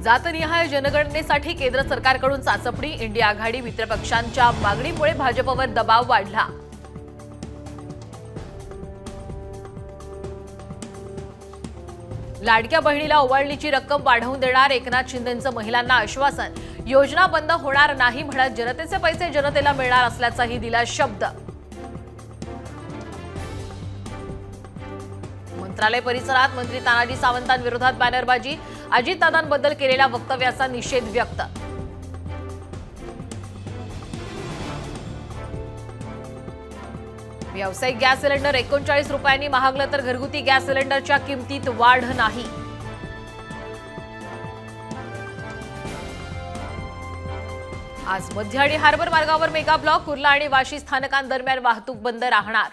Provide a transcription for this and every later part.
जातनिहाय जनगणनेसाठी केंद्र सरकारकडून चाचपणी, इंडिया आघाडी मित्रपक्षांच्या मागणीमुळे भाजपवर दबाव वाढला. लाडक्या बहिणीला ओवाळणीची रक्कम वाढवून देणार, एकनाथ शिंदेंचं महिलांना आश्वासन. योजना बंद होणार नाही म्हणत जनतेचे पैसे जनतेला मिळणार असल्याचाही दिला शब्द. मंत्रालय परिसरात मंत्री तानाजी सावंतांविरोधात बॅनरबाजी, अजितदादांबद्दल केलेल्या वक्तव्याचा निषेध व्यक्त. व्यावसायिक गॅस सिलेंडर 39 रुपयांनी महागलं तर घरगुती गॅस सिलेंडरच्या किमतीत वाढ नाही. आज मध्य आणि हार्बर मार्गावर मेगा ब्लॉक, कुर्ला आणि वाशी स्थानकांदरम्यान वाहतूक बंद राहणार.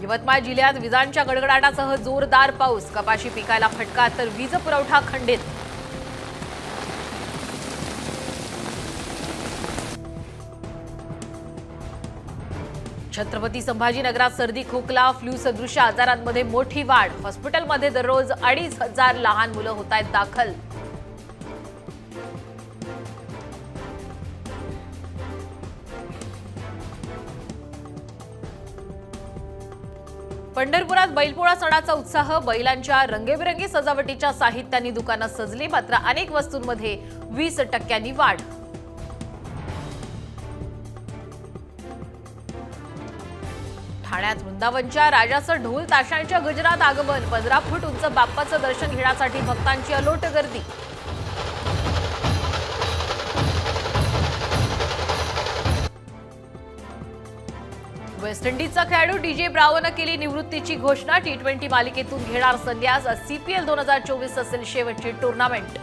यवतमाळ जिल्ह्यात विजांच्या गडगडाटासह जोरदार पाऊस, कपाशी पिकाला फटका तर वीज पुरवठा खंडित. छत्रपती संभाजीनगरात सर्दी, खोकला, फ्लू सदृश्य आजारांमध्ये मोठी वाढ, हॉस्पिटलमध्ये दररोज 2,500 लहान मुलं होत आहेत दाखल. पंढरपुरात बैलपोळा सणाचा उत्साह, बैलांच्या रंगीबेरंगी सजावटीच्या साहित्याने दुकानं सजली, मात्र अनेक वस्तूंमध्ये 20% वाढ. ठाण्यात वृंदावनच्या राजाचं ढोल ताशांच्या गजरात आगमन, 15 फूट उंच बाप्पाचं दर्शन घेण्यासाठी भक्तांची अलोट गर्दी. वेस्ट इंडिजचा खेळाडू डीजे ब्रावोनं केली निवृत्तीची घोषणा, T20 मालिकेतून घेणार संन्यास. CPL 2024 असेल शेवटची टुर्नामेंट.